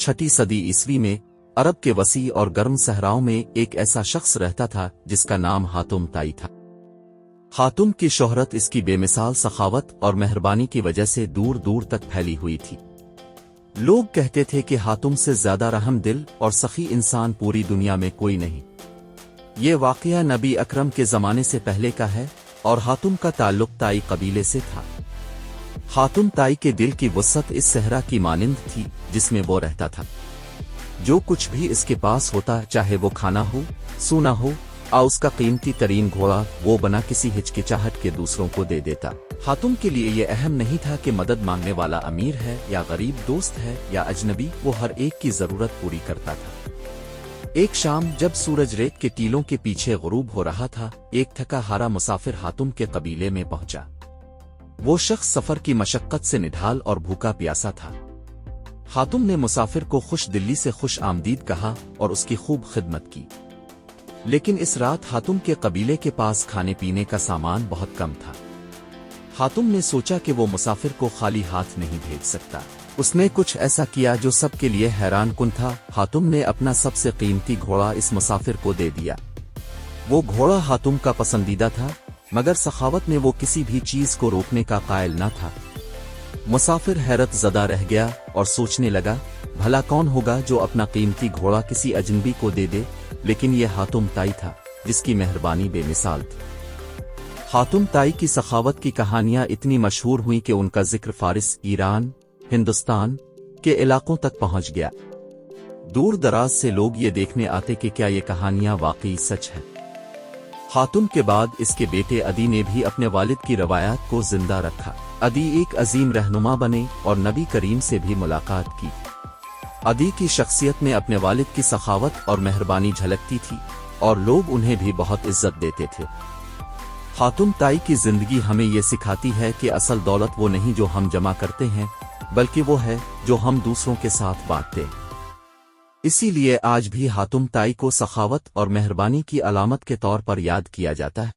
6 صدی عیسوی میں عرب کے وسیع اور گرم صحراؤں میں ایک ایسا شخص رہتا تھا جس کا نام حاتم طائی تھا۔ حاتم کی شہرت اس کی بے مثال سخاوت اور مہربانی کی وجہ سے دور دور تک پھیلی ہوئی تھی۔ لوگ کہتے تھے کہ حاتم سے زیادہ رحم دل اور سخی انسان پوری دنیا میں کوئی نہیں۔ یہ واقعہ نبی اکرم کے زمانے سے پہلے کا ہے اور حاتم کا تعلق طائی قبیلے سے تھا۔ حاتم طائی کے دل کی وسعت اس صحرا کی مانند تھی جس میں وہ رہتا تھا۔ جو کچھ بھی اس کے پاس ہوتا، چاہے وہ کھانا ہو، سونا ہو، اس کا قیمتی ترین گھوڑا، وہ بنا کسی ہچکچاہٹ کے دوسروں کو دے دیتا۔ حاتم کے لیے یہ اہم نہیں تھا کہ مدد مانگنے والا امیر ہے یا غریب، دوست ہے یا اجنبی، وہ ہر ایک کی ضرورت پوری کرتا تھا۔ ایک شام جب سورج ریت کے ٹیلوں کے پیچھے غروب ہو رہا تھا، ایک تھکا ہارا مسافر حاتم کے قبیلے میں پہنچا۔ وہ شخص سفر کی مشقت سے نڈھال اور بھوکا پیاسا تھا۔ حاتم نے مسافر کو خوش دلی سے خوش آمدید کہا اور اس کی خوب خدمت کی، لیکن اس رات حاتم کے قبیلے کے پاس کھانے پینے کا سامان بہت کم تھا۔ حاتم نے سوچا کہ وہ مسافر کو خالی ہاتھ نہیں بھیج سکتا۔ اس نے کچھ ایسا کیا جو سب کے لیے حیران کن تھا۔ حاتم نے اپنا سب سے قیمتی گھوڑا اس مسافر کو دے دیا۔ وہ گھوڑا حاتم کا پسندیدہ تھا، مگر سخاوت میں وہ کسی بھی چیز کو روکنے کا قائل نہ تھا۔ مسافر حیرت زدہ رہ گیا اور سوچنے لگا، بھلا کون ہوگا جو اپنا قیمتی گھوڑا کسی اجنبی کو دے دے؟ لیکن یہ حاتم طائی تھا جس کی مہربانی بے مثال تھی۔ حاتم طائی کی سخاوت کی کہانیاں اتنی مشہور ہوئیں کہ ان کا ذکر فارس، ایران، ہندوستان کے علاقوں تک پہنچ گیا۔ دور دراز سے لوگ یہ دیکھنے آتے کہ کیا یہ کہانیاں واقعی سچ ہیں۔ حاتم کے بعد اس کے بیٹے عدی نے بھی اپنے والد کی روایات کو زندہ رکھا۔ عدی ایک عظیم رہنما بنے اور نبی کریم سے بھی ملاقات کی۔ عدی کی شخصیت میں اپنے والد کی سخاوت اور مہربانی جھلکتی تھی اور لوگ انہیں بھی بہت عزت دیتے تھے۔ حاتم طائی کی زندگی ہمیں یہ سکھاتی ہے کہ اصل دولت وہ نہیں جو ہم جمع کرتے ہیں، بلکہ وہ ہے جو ہم دوسروں کے ساتھ بانٹتے ہیں۔ اسی لیے آج بھی حاتم طائی کو سخاوت اور مہربانی کی علامت کے طور پر یاد کیا جاتا ہے۔